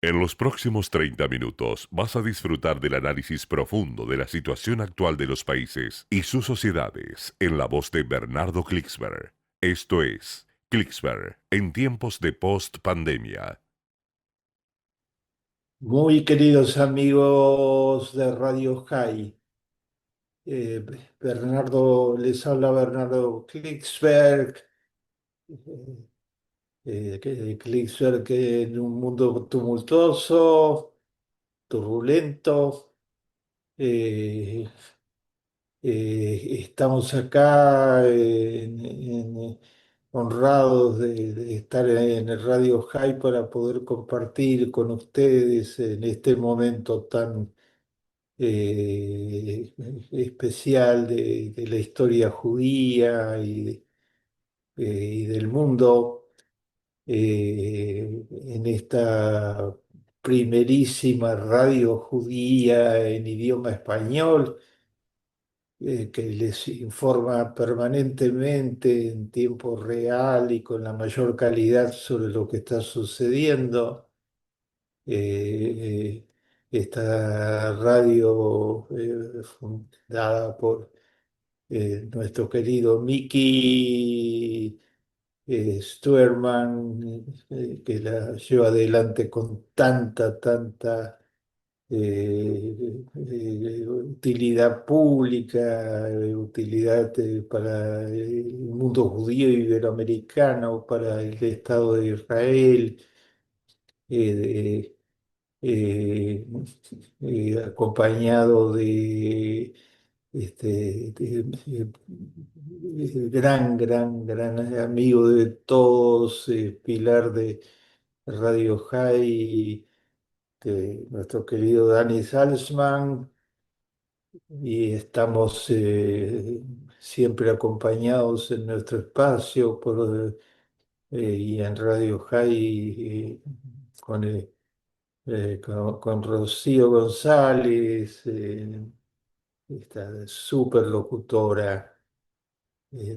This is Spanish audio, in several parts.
En los próximos 30 minutos vas a disfrutar del análisis profundo de la situación actual de los países y sus sociedades en la voz de Bernardo Klicksberg. Esto es Klicksberg en tiempos de post-pandemia. Muy queridos amigos de Radio High, eh, les habla Bernardo Klicksberg, Klicksberg en un mundo tumultuoso, turbulento. eh, Estamos acá honrados de estar en el Radio High para poder compartir con ustedes en este momento tan eh, especial de la historia judía y del mundo, en esta primerísima radio judía en idioma español, que les informa permanentemente en tiempo real y con la mayor calidad sobre lo que está sucediendo. Esta radio fundada por nuestro querido Mickey Stuerman, que la lleva adelante con tanta utilidad pública, utilidad para el mundo judío iberoamericano, para el Estado de Israel. eh, eh, Acompañado de gran amigo de todos, pilar de Radio High, de nuestro querido Dani Salzman, y estamos siempre acompañados en nuestro espacio y en Radio High con, con Rocío González, esta súper locutora,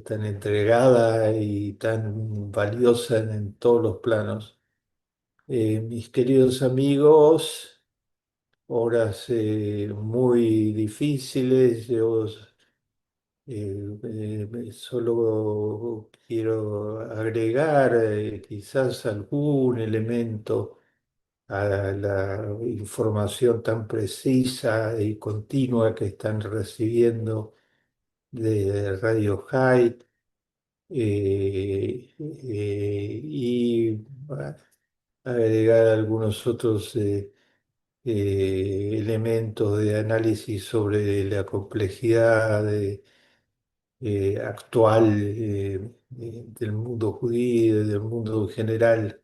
tan entregada y tan valiosa en todos los planos. Mis queridos amigos, horas muy difíciles. Yo solo quiero agregar quizás algún elemento a la información tan precisa y continua que están recibiendo de Radio High, y agregar algunos otros elementos de análisis sobre la complejidad actual del mundo judío, del mundo en general.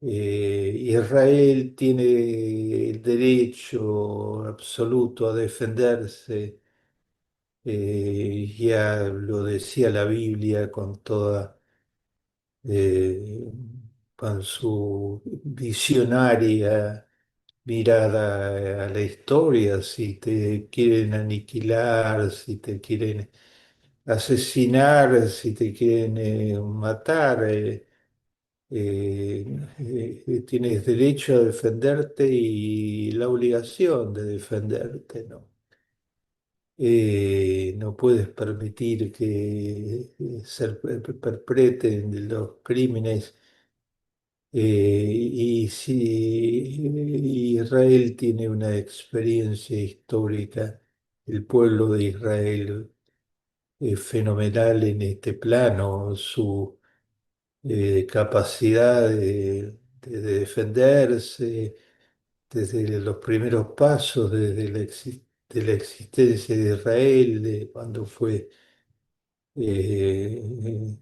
Israel tiene el derecho absoluto a defenderse. Ya lo decía la Biblia eh, con su visionaria mirada a la historia. Si te quieren aniquilar, si te quieren asesinar, si te quieren matar, tienes derecho a defenderte y la obligación de defenderte, ¿no? No puedes permitir que perpetren los crímenes. Y si Israel tiene una experiencia histórica, el pueblo de Israel es fenomenal en este plano, su capacidad de defenderse desde los primeros pasos, desde de la existencia de Israel, de cuando fue eh,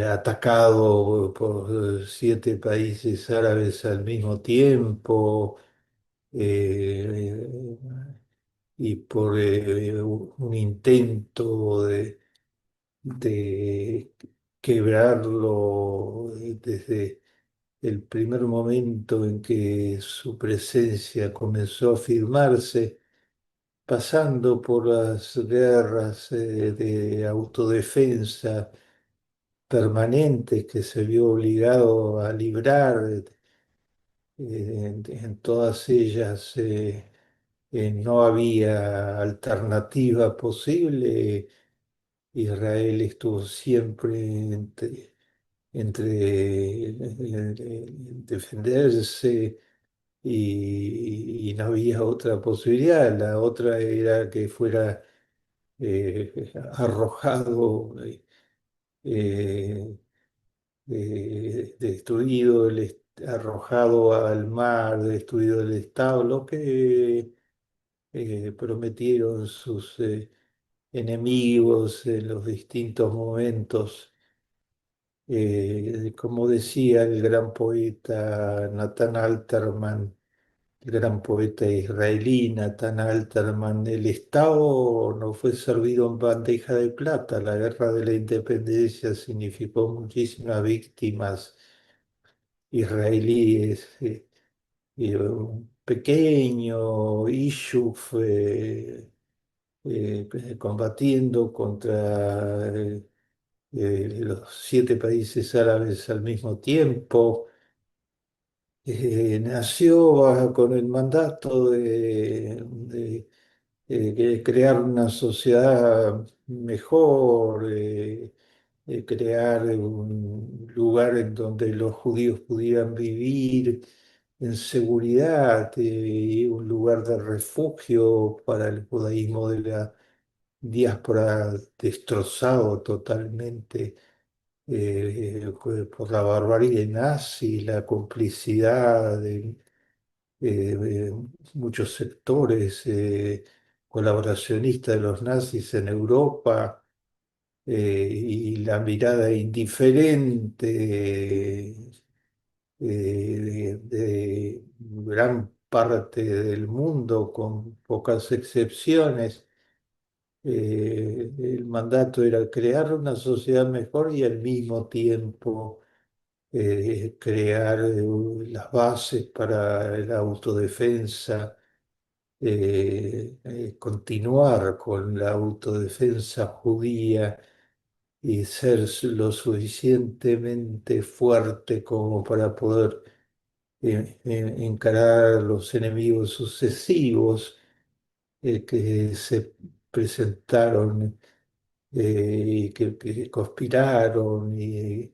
atacado por 7 países árabes al mismo tiempo, eh, y por un intento de quebrarlo desde el primer momento en que su presencia comenzó a afirmarse, pasando por las guerras de autodefensa permanentes que se vio obligado a librar, En todas ellas no había alternativa posible. Israel estuvo siempre entre defenderse y no había otra posibilidad. La otra era que fuera arrojado, eh, destruido, arrojado al mar, destruido el Estado, lo que prometieron sus enemigos en los distintos momentos. Como decía el gran poeta Nathan Alterman, el gran poeta israelí Nathan Alterman, el Estado no fue servido en bandeja de plata. La guerra de la independencia significó muchísimas víctimas israelíes. Un pequeño Ishuf combatiendo contra los 7 países árabes al mismo tiempo. Nació con el mandato de crear una sociedad mejor, crear un lugar en donde los judíos pudieran vivir en seguridad, y un lugar de refugio para el judaísmo de la diáspora destrozado totalmente por la barbarie nazi, la complicidad de muchos sectores colaboracionistas de los nazis en Europa, y la mirada indiferente de gran parte del mundo, con pocas excepciones. El mandato era crear una sociedad mejor y al mismo tiempo crear las bases para la autodefensa, continuar con la autodefensa judía y ser lo suficientemente fuerte como para poder encarar los enemigos sucesivos que se presentaron, que conspiraron y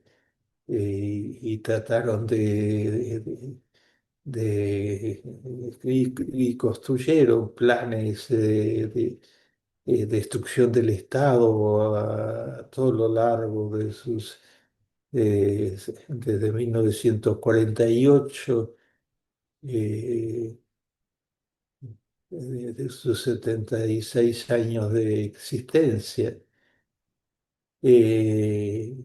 trataron y construyeron planes de destrucción del Estado a todo lo largo de desde 1948, eh, de sus 76 años de existencia. Eh,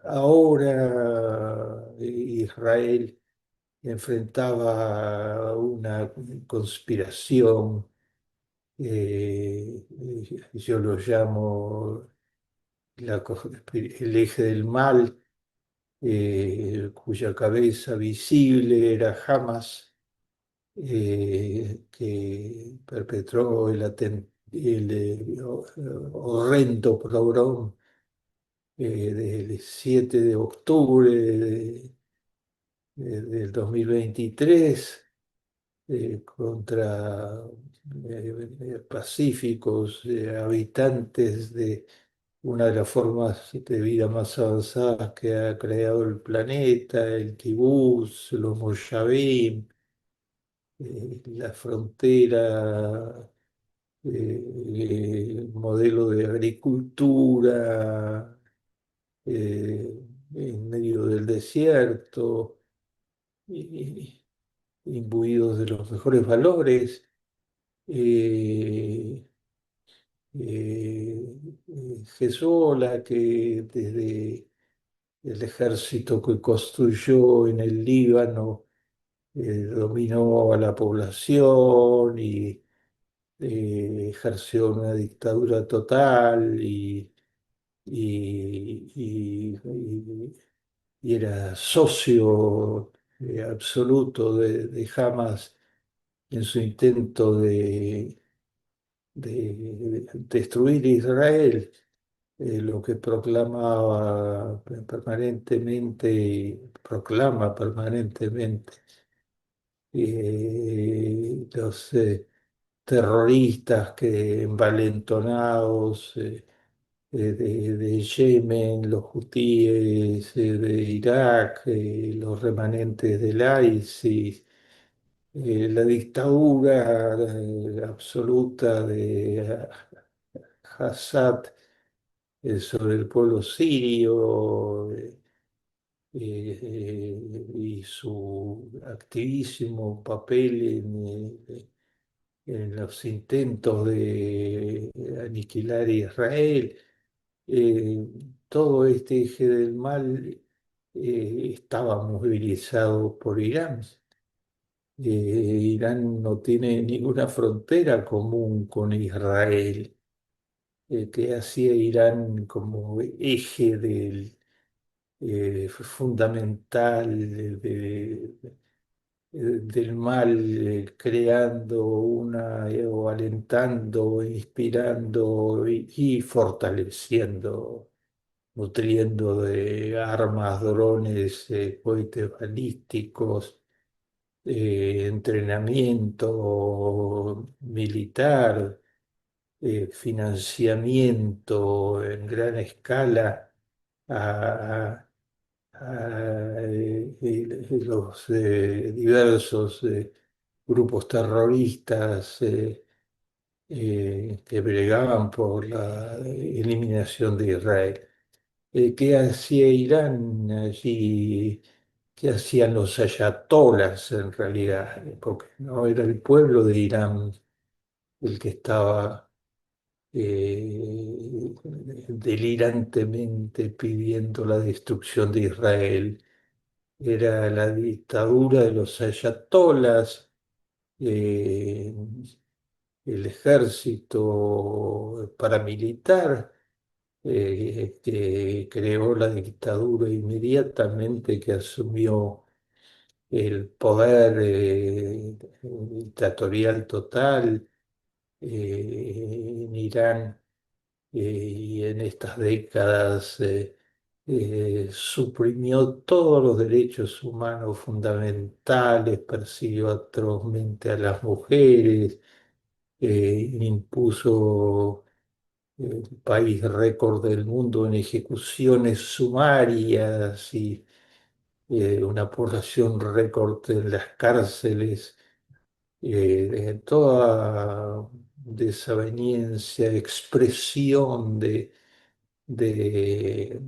Ahora Israel enfrentaba una conspiración, yo lo llamo el eje del mal, cuya cabeza visible era Hamas, que perpetró el horrendo pogrom del 7 de octubre del 2023, contra pacíficos habitantes de una de las formas de vida más avanzadas que ha creado el planeta, el kibutz, los moshavim, la frontera, el modelo de agricultura en medio del desierto, y- imbuidos de los mejores valores. eh, Hezbollah, que desde el ejército que construyó en el Líbano dominó a la población y ejerció una dictadura total y era socio absoluto de Hamas en su intento de destruir Israel. Lo que proclamaba permanentemente y proclama permanentemente los terroristas que envalentonados de Yemen, los hutíes de Irak, los remanentes del ISIS, la dictadura absoluta de Assad sobre el pueblo sirio y su activísimo papel en los intentos de aniquilar a Israel. Eh, Todo este eje del mal estaba movilizado por Irán. Irán no tiene ninguna frontera común con Israel. Que hacía Irán como eje fundamental del mal, creando o alentando, inspirando y fortaleciendo, nutriendo de armas, drones, cohetes balísticos, entrenamiento militar, financiamiento en gran escala a, los diversos grupos terroristas que bregaban por la eliminación de Israel. ¿Qué hacía Irán allí? ¿Qué hacían los ayatolas en realidad? Porque no era el pueblo de Irán el que estaba delirantemente pidiendo la destrucción de Israel. Era la dictadura de los ayatolas, eh, el ejército paramilitar que creó la dictadura inmediatamente que asumió el poder dictatorial total en Irán y en estas décadas suprimió todos los derechos humanos fundamentales, persiguió atrozmente a las mujeres, impuso el país récord del mundo en ejecuciones sumarias y una población récord en las cárceles, toda desaveniencia, expresión de, de-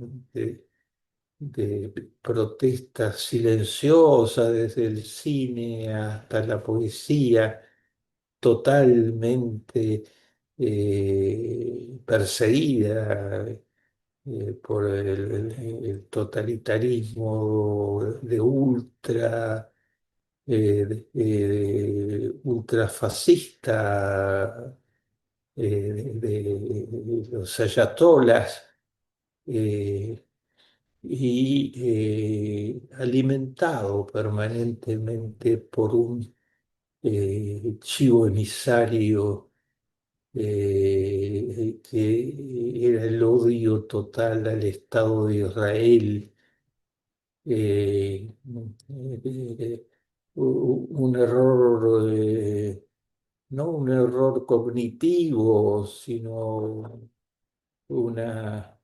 de protestas silenciosas, desde el cine hasta la poesía, totalmente perseguida por el totalitarismo de ultrafascista de los ayatolas eh, y alimentado permanentemente por un chivo emisario que era el odio total al Estado de Israel. Un error, no un error cognitivo, sino una,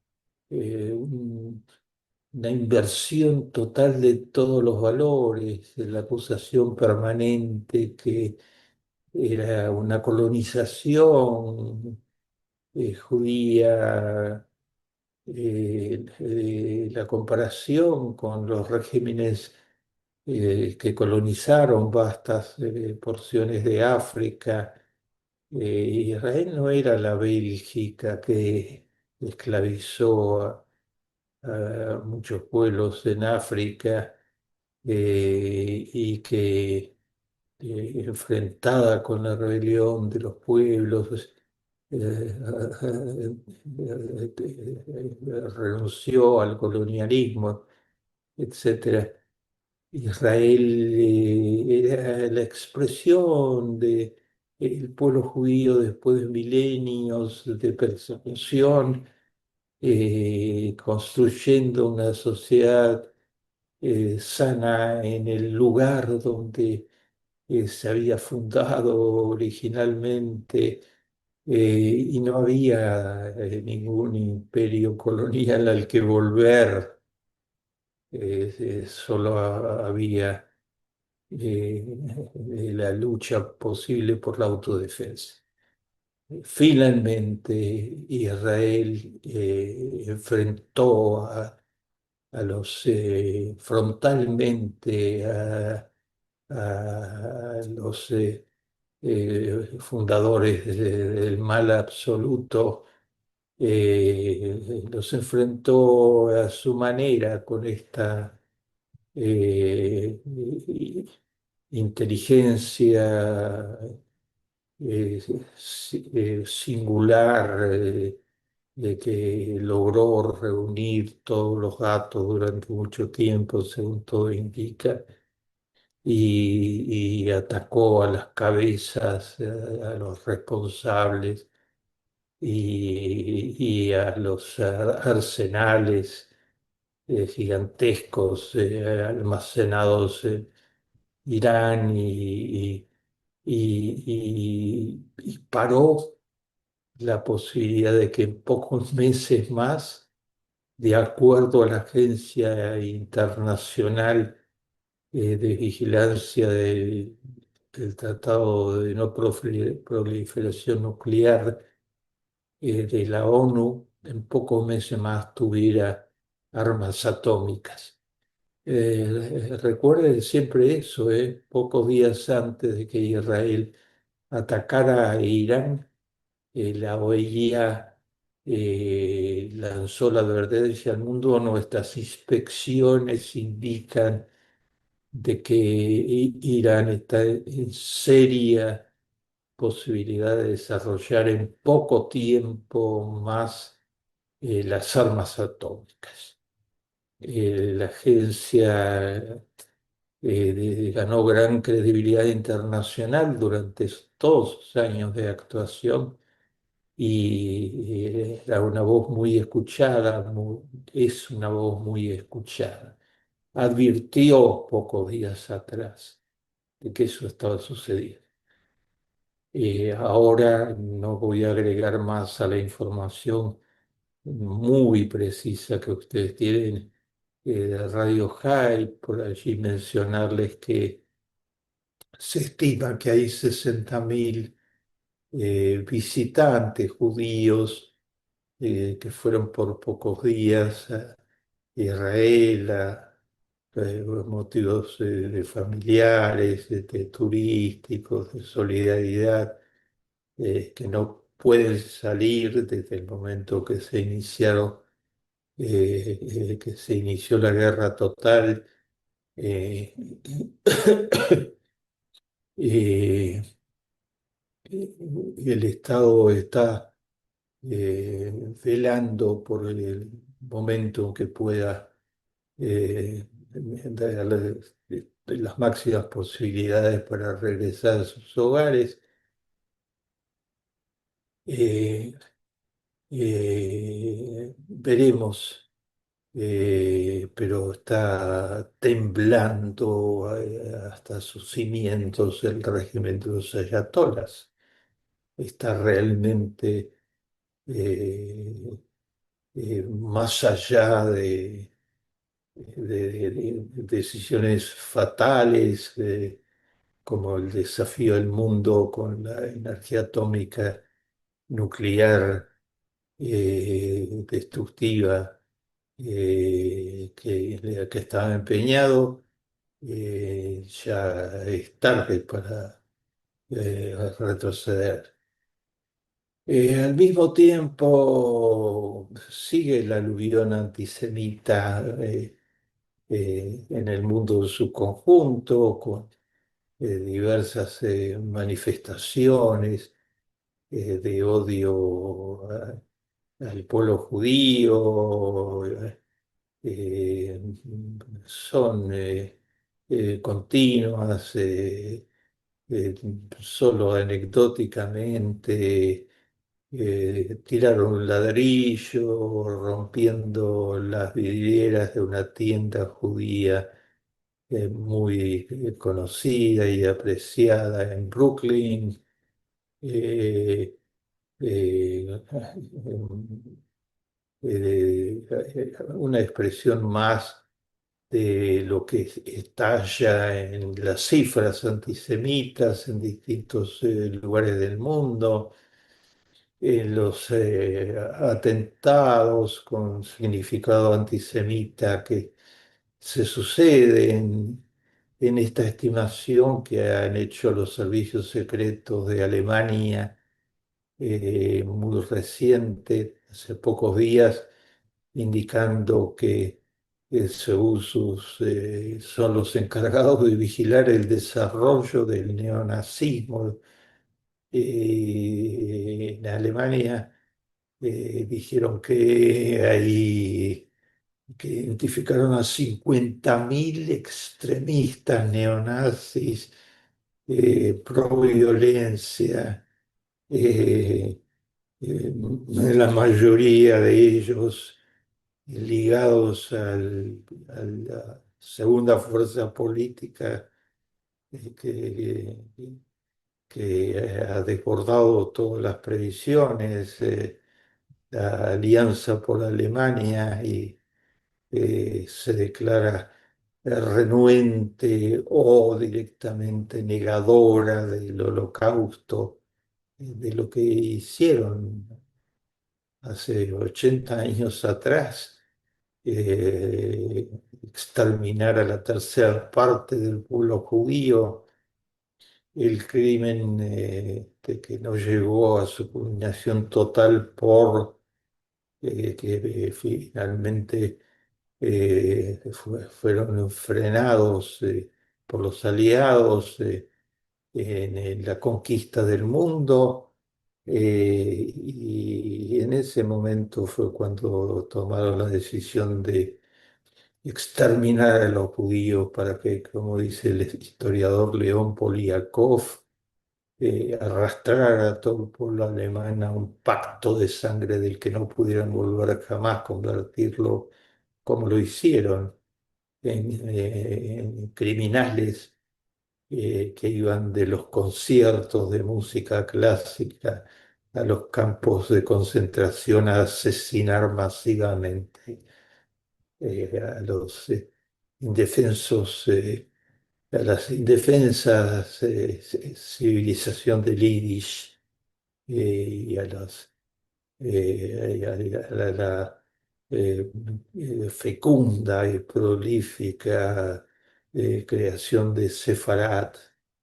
una inversión total de todos los valores, de la acusación permanente que era una colonización judía, la comparación con los regímenes que colonizaron vastas porciones de África. Israel no era la Bélgica que esclavizó a muchos pueblos en África y que enfrentada con la rebelión de los pueblos, renunció al colonialismo, etcétera. Israel era la expresión de el pueblo judío después de milenios de persecución, construyendo una sociedad sana en el lugar donde se había fundado originalmente y no había ningún imperio colonial al que volver, solo había la lucha posible por la autodefensa. Finalmente, Israel enfrentó a los frontalmente a los fundadores del mal absoluto, los enfrentó a su manera con esta inteligencia eh, singular, de que logró reunir todos los datos durante mucho tiempo, según todo indica, y atacó a las cabezas, a los responsables y a los arsenales gigantescos almacenados en Irán y paró la posibilidad de que en pocos meses más, de acuerdo a la Agencia Internacional de Vigilancia del Tratado de No Proliferación Nuclear de la ONU, en pocos meses más tuviera armas atómicas. Recuerden siempre eso, pocos días antes de que Israel atacara a Irán, la OEA lanzó la advertencia al mundo: nuestras inspecciones indican de que Irán está en seria posibilidad de desarrollar en poco tiempo más las armas atómicas. La agencia ganó gran credibilidad internacional durante todos sus años de actuación y era una voz muy escuchada, es una voz muy escuchada. Advirtió pocos días atrás de que eso estaba sucediendo. Ahora no voy a agregar más a la información muy precisa que ustedes tienen de Radio High, por allí mencionarles que se estima que hay 60.000 visitantes judíos que fueron por pocos días a Israel motivos de familiares, turísticos, de solidaridad, que no pueden salir desde el momento que se iniciaron, que se inició la guerra total. eh, eh, el Estado está eh, velando por el momento en que pueda darle las máximas posibilidades para regresar a sus hogares. Eh, Veremos, pero está temblando hasta sus cimientos el régimen de los ayatolás. Está realmente eh, más allá de decisiones fatales, como el desafío del mundo con la energía atómica nuclear destructiva, que estaba empeñado. Ya es tarde para retroceder. Al mismo tiempo, sigue la aluvión antisemita en el mundo en su conjunto, con diversas manifestaciones de odio al pueblo judío. eh, Son continuas, eh, solo anecdóticamente. Tiraron un ladrillo rompiendo las vidrieras de una tienda judía muy conocida y apreciada en Brooklyn. eh, eh, una expresión más de lo que estalla en las cifras antisemitas en distintos lugares del mundo, en los atentados con significado antisemita que se suceden, en esta estimación que han hecho los servicios secretos de Alemania, muy reciente, hace pocos días, indicando que según son los encargados de vigilar el desarrollo del neonazismo en Alemania. Dijeron que identificaron a 50.000 extremistas neonazis pro violencia, eh, la mayoría de ellos ligados a la segunda fuerza política que ha desbordado todas las previsiones, la Alianza por Alemania, y se declara renuente o directamente negadora del holocausto, de lo que hicieron hace 80 años atrás, exterminar a la tercera parte del pueblo judío, el crimen que no llegó a su culminación total por que finalmente fueron frenados por los aliados en la conquista del mundo. Y en ese momento fue cuando tomaron la decisión de exterminar a los judíos para que, como dice el historiador León Poliakov, arrastrar a todo el pueblo alemán a un pacto de sangre del que no pudieran volver jamás, convertirlo, como lo hicieron, en criminales que iban de los conciertos de música clásica a los campos de concentración a asesinar masivamente a los indefensos, a las indefensas civilización del Yiddish, y a las la fecunda y prolífica creación de Sefarat,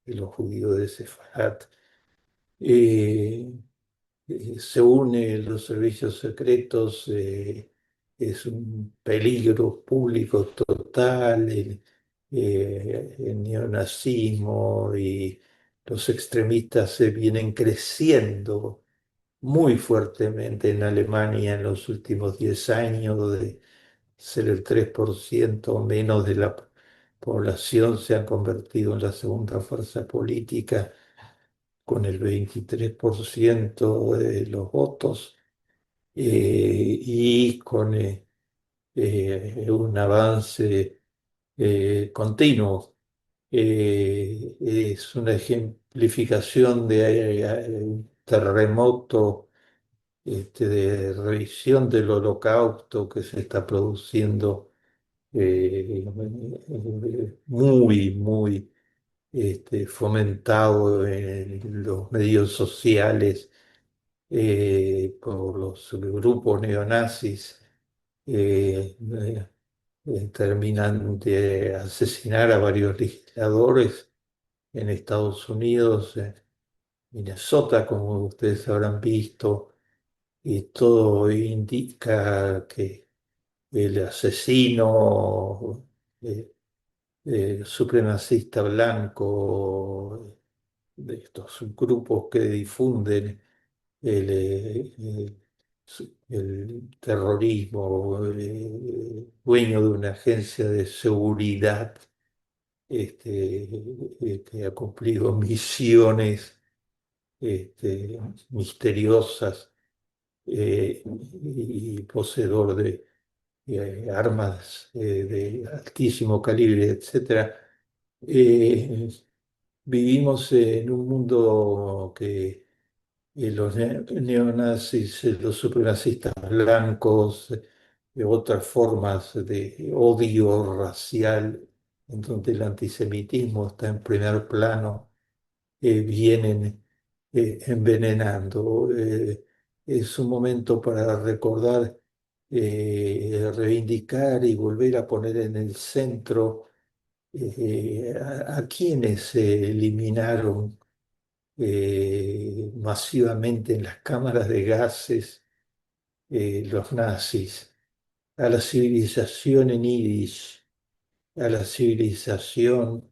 de los judíos de Sefarat. Eh, Se une los servicios secretos, es un peligro público total, el neonazismo y los extremistas se vienen creciendo muy fuertemente en Alemania en los últimos 10 años, de ser el 3% o menos de la población, se han convertido en la segunda fuerza política con el 23% de los votos, y con un avance continuo. Es una ejemplificación de un terremoto de revisión del holocausto que se está produciendo, muy fomentado en los medios sociales por los grupos neonazis. Terminan de asesinar a varios legisladores en Estados Unidos, en Minnesota, como ustedes habrán visto, y todo indica que el asesino supremacista blanco de estos grupos que difunden el terrorismo, dueño de una agencia de seguridad que ha cumplido misiones misteriosas, y poseedor armas de altísimo calibre, etcétera. Eh, Vivimos en un mundo que los neonazis, los supremacistas blancos, otras formas de odio racial, en donde el antisemitismo está en primer plano, vienen envenenando. Es un momento para recordar, reivindicar y volver a poner en el centro a quienes se eliminaron masivamente en las cámaras de gases, los nazis, a la civilización en Yiddish, a la civilización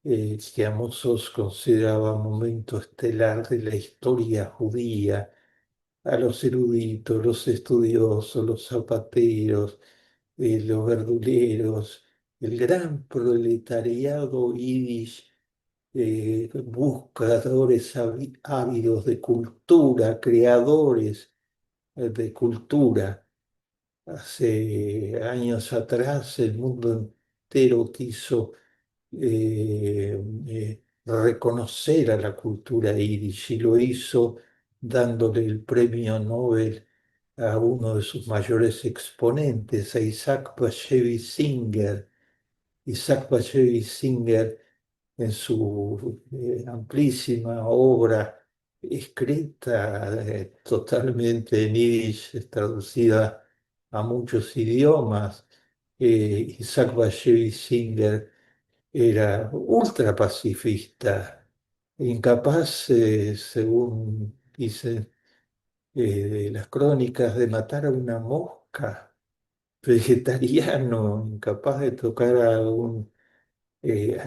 que a muchos consideraba momento estelar de la historia judía, a los eruditos, los estudiosos, los zapateros, los verduleros, el gran proletariado yiddish, buscadores ávidos de cultura, creadores de cultura. Hace años atrás el mundo entero quiso reconocer a la cultura yiddish y lo hizo dándole el premio Nobel a uno de sus mayores exponentes, a Isaac Bashevis Singer. Isaac Bashevis Singer, en su amplísima obra escrita totalmente en yiddish, traducida a muchos idiomas, Isaac Bashevis Singer era ultra pacifista, incapaz, según dicen las crónicas, de matar a una mosca, vegetariano, incapaz de tocar a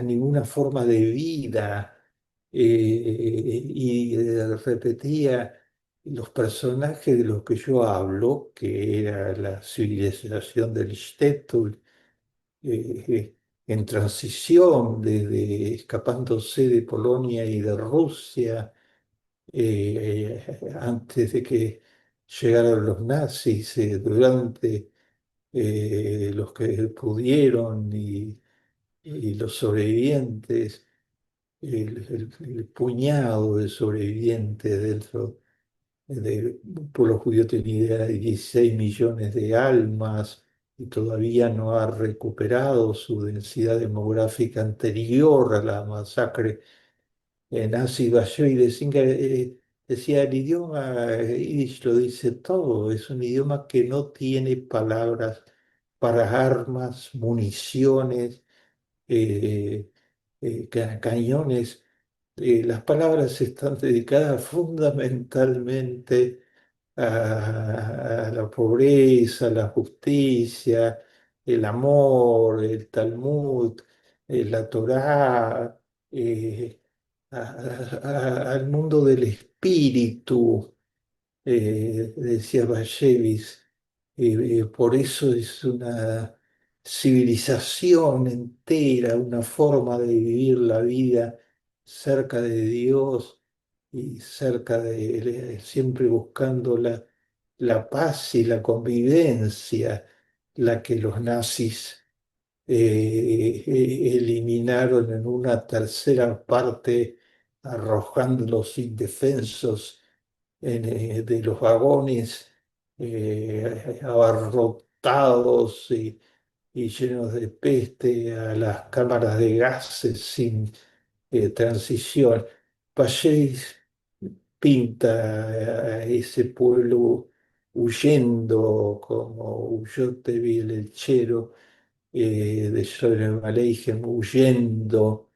ninguna forma de vida, y repetía los personajes de los que yo hablo, que era la civilización del Shtetl, en transición, escapándose de Polonia y de Rusia, antes de que llegaran los nazis, durante los que pudieron y los sobrevivientes, el puñado de sobrevivientes dentro del pueblo judío tenía idea de 16 millones de almas y todavía no ha recuperado su densidad demográfica anterior a la masacre nazi. Bashevis de Singer decía, el idioma yiddish lo dice todo, es un idioma que no tiene palabras para armas, municiones, eh, cañones. Las palabras están dedicadas fundamentalmente a la pobreza, la justicia, el amor, el Talmud, la Torá, al mundo del espíritu, decía Bashevis. Por eso es una civilización entera, una forma de vivir la vida cerca de Dios y cerca de Él, siempre buscando la paz y la convivencia, la que los nazis eliminaron en una tercera parte, arrojando los indefensos de los vagones, abarrotados y llenos de peste, a las cámaras de gases sin transición. Pallés pinta a ese pueblo huyendo como huyó Tevi el Lechero, de Sholem Aleichem, huyendo.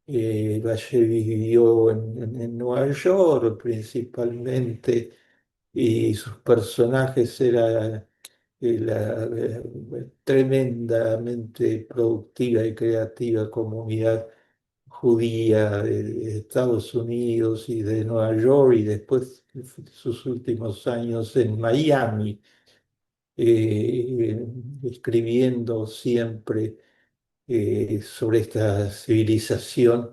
Valle vivió en Nueva York principalmente, y sus personajes eran la tremendamente productiva y creativa comunidad judía de Estados Unidos y de Nueva York, y después sus últimos años en Miami, escribiendo siempre sobre esta civilización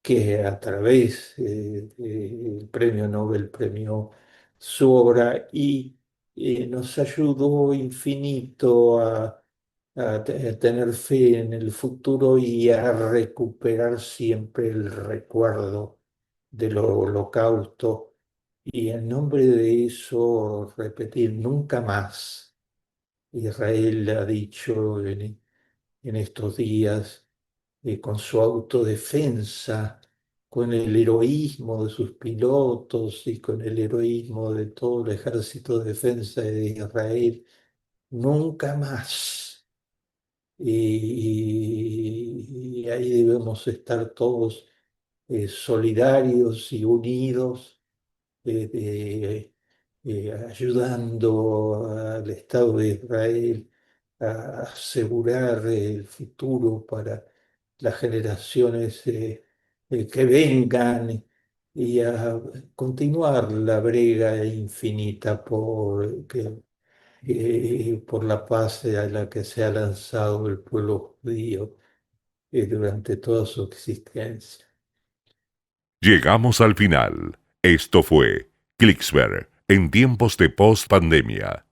que a través del premio Nobel premió su obra, y nos ayudó infinito a tener fe en el futuro y a recuperar siempre el recuerdo del holocausto. Y en nombre de eso, repetir, nunca más. Israel ha dicho en estos días, con su autodefensa, con el heroísmo de sus pilotos y con el heroísmo de todo el ejército de defensa de Israel, nunca más. Y ahí debemos estar todos solidarios y unidos, ayudando al Estado de Israel a asegurar el futuro para las generaciones que vengan y a continuar la brega infinita por la paz a la que se ha lanzado el pueblo judío durante toda su existencia. Llegamos al final. Esto fue Clicksberg en tiempos de post pandemia.